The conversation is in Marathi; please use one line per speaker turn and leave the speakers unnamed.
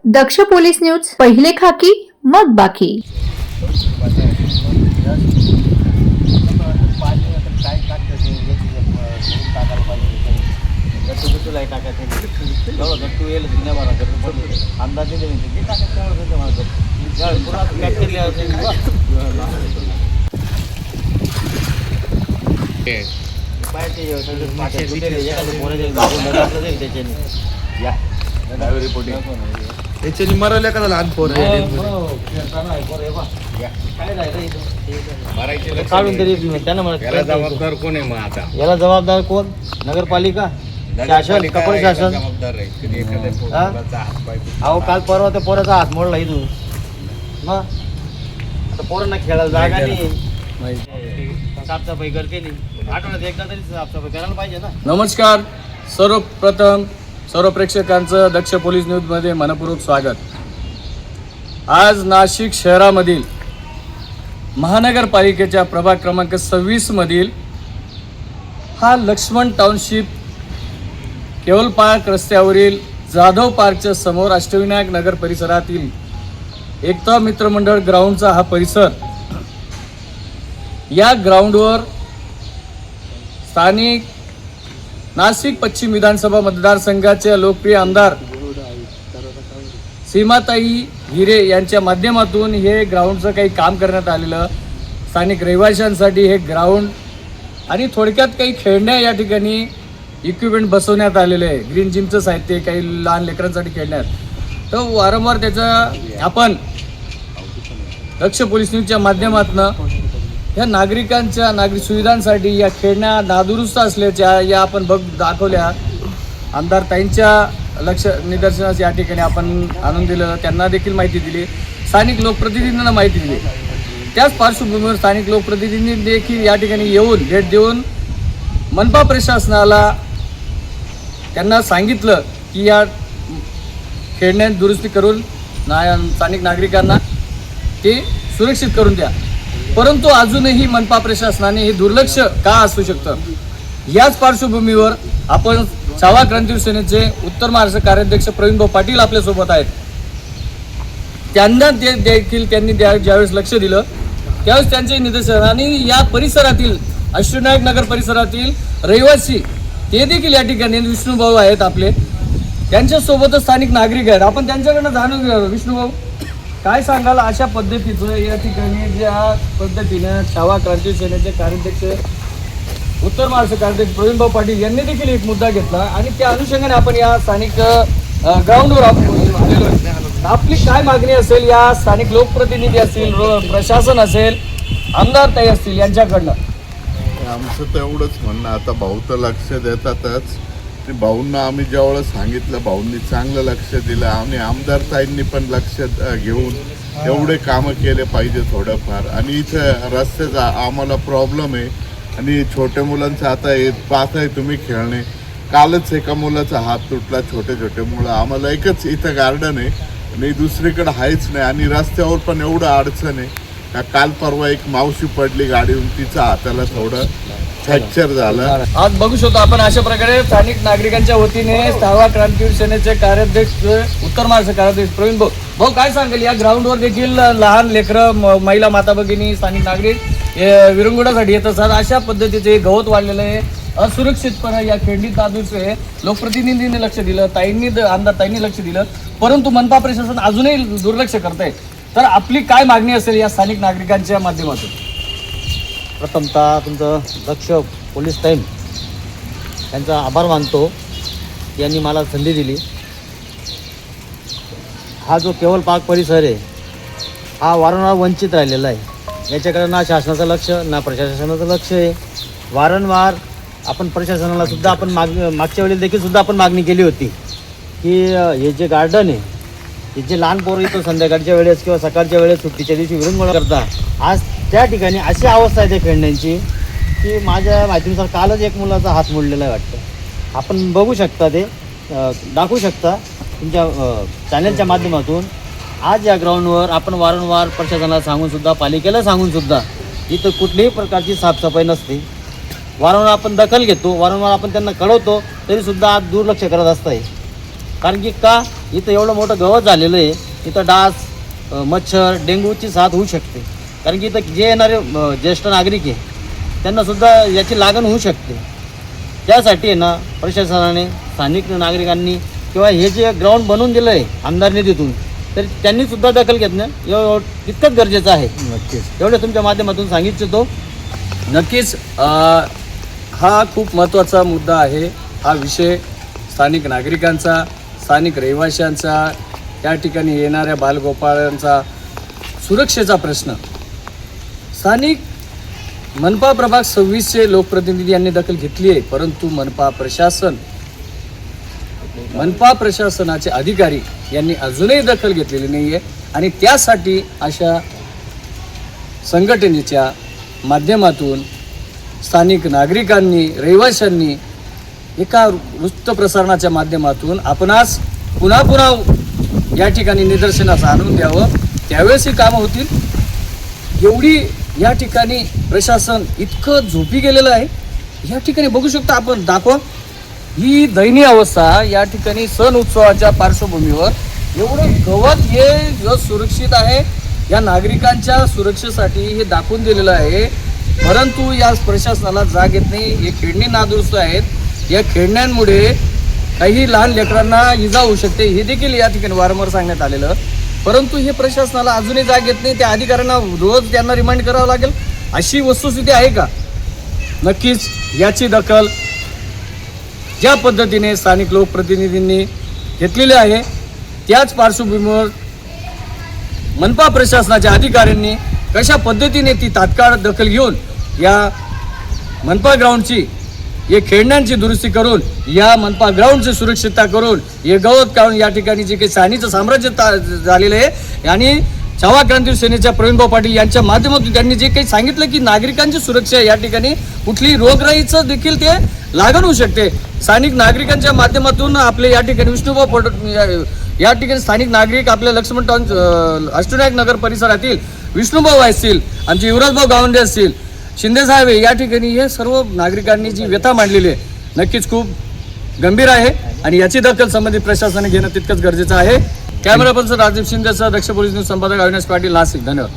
दक्ष पोलीस न्यूज, पहिले खाकी मग बाकी.
त्याच्यानी मरवल्या का लहान पोर
काढून तरी त्यांना म्हणत
याला जबाबदार कोण आहे? मग आता
याला जबाबदार कोण? नगरपालिका, शासन, कपड शासन.
जबाबदार आहे. कधी एखाद्या पोराचा हात पाय
अहो काल परवा त्या पोराचा हात मोडला इथून. मग आता पोरांना खेळायला जागा नाही, साफसफाई करते नाही. आठवड्यात एकदा तरी साफसफाई करायला पाहिजे ना.
नमस्कार. सर्वप्रथम सर्व प्रेक्षकांचं दक्ष पोलीस न्यूजमध्ये मनपूर्वक स्वागत. आज नाशिक शहरामधील महानगरपालिकेच्या प्रभाग क्रमांक 26 मधील हा लक्ष्मण टाउनशिप केवल पार्क रस्त्यावरील जाधव पार्कच्या समोर अष्टविनायक नगर परिसरातील एकता मित्रमंडळ ग्राउंडचा हा परिसर. या ग्राउंडवर स्थानिक नाशिक पश्चिम विधानसभा मतदारसंघाचे लोकप्रिय आमदार सीमाताई हिरे यांच्या माध्यमातून हे ग्राउंडचं काही काम करण्यात आलेलं. स्थानिक रहिवाशांसाठी हे ग्राउंड आणि थोडक्यात काही खेळण्या या ठिकाणी इक्विपमेंट बसवण्यात आलेले आहे. ग्रीन जिमचं साहित्य काही लहान लेकरांसाठी खेळण्यात. तर वारंवार त्याचा आपण दक्ष पोलीस न्यूजच्या माध्यमातून ह्या नागरिक सुविधांसाठी या खेळण्या नादुरुस्त असल्याच्या या आपण दाखवल्या. आमदार ताईंच्या निदर्शनास या ठिकाणी आपण आणून दिलं. त्यांना देखील माहिती दिली, स्थानिक लोकप्रतिनिधींना माहिती दिली. त्याच पार्श्वभूमीवर स्थानिक लोकप्रतिनिधींनी देखील या ठिकाणी येऊन भेट देऊन मनपा प्रशासनाला त्यांना सांगितलं की या खेळण्या दुरुस्ती करून स्थानिक नागरिकांना ते सुरक्षित करून द्या. परंतु अजूनही मनपा प्रशासनाने हे दुर्लक्ष का असू शकतं? याच पार्श्वभूमीवर आपण छावा क्रांती सेनेचे उत्तर महाराष्ट्र कार्याध्यक्ष प्रवीण पाटील आपल्यासोबत आहेत. त्यांना ते देखील त्यांनी ज्यावेळेस लक्ष दिलं त्यावेळेस त्यांचे निदर्शन आणि या परिसरातील अष्टविनायक नगर परिसरातील रहिवासी ते देखील या ठिकाणी विष्णुभाऊ आहेत आपले, त्यांच्यासोबतच स्थानिक नागरिक आहेत. आपण त्यांच्याकडनं जाणून घेऊ. विष्णुभाऊ, काय सांगाल अशा पद्धतीचं या ठिकाणी ज्या पद्धतीनं छावा क्रांती सेनेचे कार्याध्यक्ष उत्तर महाराष्ट्र कार्याध्यक्ष प्रवीण पाटील यांनी देखील एक मुद्दा घेतला आणि त्या अनुषंगाने आपण या स्थानिक ग्राउंडवर आलेलो आहे. आपली काय मागणी असेल या स्थानिक लोकप्रतिनिधी असतील, प्रशासन असेल, आमदार ताई असतील यांच्याकडनं?
आमचं तर एवढंच म्हणणं, आता भाऊ तर लक्ष देतातच. ते भाऊंना आम्ही ज्यावेळेस सांगितलं भाऊंनी चांगलं लक्ष दिलं आणि आमदार ताईंनी पण लक्ष घेऊन एवढे कामं केले पाहिजे थोडंफार. आणि इथं रस्त्याचा आम्हाला प्रॉब्लेम आहे आणि छोट्या मुलांचं आता पाहत आहे तुम्ही खेळणे. कालच एका मुलाचा हात तुटला, छोटे छोटे मुलं. आम्हाला एकच इथं गार्डन आहे आणि दुसरीकडे आहेच नाही आणि रस्त्यावर पण एवढं अडचण आहे का काल परवा एक मावशी पडली गाडीहून, तिचा हाताला थोडं फ्रॅक्चर झालं.
आज बघू शकतो आपण अशा प्रकारे स्थानिक नागरिकांच्या वतीने छावा क्रांती सेनेचे कार्याध्यक्ष उत्तर महाराष्ट्र कार्याध्यक्ष प्रवीण भाऊ काय सांगेल? या ग्राउंडवर देखील लहान लेकरं, महिला, माता भगिनी, स्थानिक नागरिक विरंगुळ्यासाठी येत असतात. अशा पद्धतीचे गवत वाढलेलं आहे, असुरक्षितपणे या खेळणीत नादुरुस्त आहे. लोकप्रतिनिधींनी लक्ष दिलं, आमदार ताईंनी लक्ष दिलं, परंतु मनपा प्रशासन अजूनही दुर्लक्ष करत आहे. तर आपली काय मागणी असेल या स्थानिक नागरिकांच्या माध्यमातून?
प्रथमतः तुमचं दक्ष पोलीस टाईम त्यांचा आभार मानतो. यांनी मला संधी दिली. हा जो केवल पार्क परिसर आहे हा वारंवार वंचित राहिलेला आहे. याच्याकडे ना शासनाचं लक्ष ना प्रशासनाचं लक्ष आहे. वारंवार आपण प्रशासनाला सुद्धा आपण मागच्या वेळेला देखील सुद्धा आपण मागणी केली होती की हे जे गार्डन आहे, हे जे लहान पोरं इथं संध्याकाळच्या वेळेस किंवा सकाळच्या वेळेस सुट्टीच्या दिवशी विरंगुळा करता, आज त्या ठिकाणी अशी अवस्था आहे त्या खेळण्यांची की माझ्या माहितीनुसार कालच एक मुलाचा हात मोडलेला आहे वाटतं. आपण बघू शकता, ते दाखवू शकता तुमच्या चॅनलच्या माध्यमातून. आज या ग्राउंडवर आपण वारंवार प्रशासनाला सांगूनसुद्धा, पालिकेला सांगूनसुद्धा इथं कुठल्याही प्रकारची साफसफाई नसते. वारंवार आपण दखल घेतो, वारंवार आपण त्यांना कळवतो, तरीसुद्धा आज दुर्लक्ष करत असतं. कारण की का इथं एवढं मोठं गवत झालेलं आहे, इथं डास मच्छर डेंग्यूची साथ होऊ शकते. कारण की इथं जे येणारे ज्येष्ठ नागरिक आहे त्यांनासुद्धा याची लागण होऊ शकते. त्यासाठी आहे ना प्रशासनाने स्थानिक नागरिकांनी किंवा हे जे ग्राउंड बनवून दिलं आहे आमदार निधीतून, तर त्यांनीसुद्धा दखल घेणं तितकंच गरजेचं आहे.
नक्कीच
एवढं तुमच्या माध्यमातून सांगितलं इच्छितो.
नक्कीच हा खूप महत्त्वाचा मुद्दा आहे. हा विषय स्थानिक नागरिकांचा, स्थानिक रहिवाशांचा, त्या ठिकाणी येणाऱ्या बालगोपाळांचा सुरक्षेचा प्रश्न. स्थानिक मनपा प्रभाग 26चे लोकप्रतिनिधी यांनी दखल घेतली आहे, परंतु मनपा प्रशासनाचे अधिकारी यांनी अजूनही दखल घेतलेली नाही आहे. आणि त्यासाठी अशा संघटनेच्या माध्यमातून स्थानिक नागरिकांनी, रहिवाशांनी एका वृत्तप्रसारणाच्या माध्यमातून आपणास पुन्हा पुन्हा या ठिकाणी निदर्शनास आणून द्यावं, त्यावेळेस ही कामं होतील. एवढी या ठिकाणी प्रशासन इतकं झोपी गेलेलं आहे. या ठिकाणी बघू शकता आपण, दाखवा ही दयनीय अवस्था. या ठिकाणी सण उत्सवाच्या पार्श्वभूमीवर एवढं गवत हे सुरक्षित आहे, या नागरिकांच्या सुरक्षेसाठी हे दाखवून दिलेलं आहे. परंतु या प्रशासनाला जाग येत नाही. हे खेळणी नादुरुस्त आहेत. या खेळण्यांमुळे काही लहान लेकरांना इजा होऊ शकते, हे देखील या ठिकाणी वारंवार सांगण्यात आलेलं. परंतु हे प्रशासनाला अजूनही जाग येत नाही. त्या अधिकाऱ्यांना रोज त्यांना रिमाइंड करावं लागेल, अशी वस्तुस्थिती आहे का? नक्कीच याची दखल ज्या पद्धतीने स्थानिक लोकप्रतिनिधींनी घेतलेली आहे, त्याच पार्श्वभूमीवर मनपा प्रशासनाच्या अधिकाऱ्यांनी कशा पद्धतीने ती तात्काळ दखल घेऊन या मनपा ग्राउंडची, हे खेळण्यांची दुरुस्ती करून, या मनपा ग्राउंडची सुरक्षितता करून, हे गवत काढून या ठिकाणी जे काही सानीचं साम्राज्य झालेलं आहे. आणि छावा क्रांती सेनेच्या प्रवीणभाऊ पाटील यांच्या माध्यमातून त्यांनी जे काही सांगितलं की नागरिकांची सुरक्षा, या ठिकाणी कुठलीही रोगराईचं देखील ते लागण होऊ शकते. स्थानिक नागरिकांच्या माध्यमातून आपले या ठिकाणी विष्णुभाऊ या ठिकाणी स्थानिक नागरिक आपल्या लक्ष्मण टाउन अष्टविनायक नगर परिसरातील विष्णुभाऊ असतील, आमचे युवराजभाऊ गावंडे असतील, शिंदे साहेब या ठिकाणी हे सर्व नागरिकांनी जी व्यथा मांडलेली आहे नक्कीच खूप गंभीर आहे. आणि याची दखल संबंधित प्रशासनाने घेणं तितकंच गरजेचं आहे. कॅमेरा पर्सन राजीव शिंदेसह दक्ष पोलीस न्यूज संपादक अविनाश पाटील, नाशिक. धन्यवाद.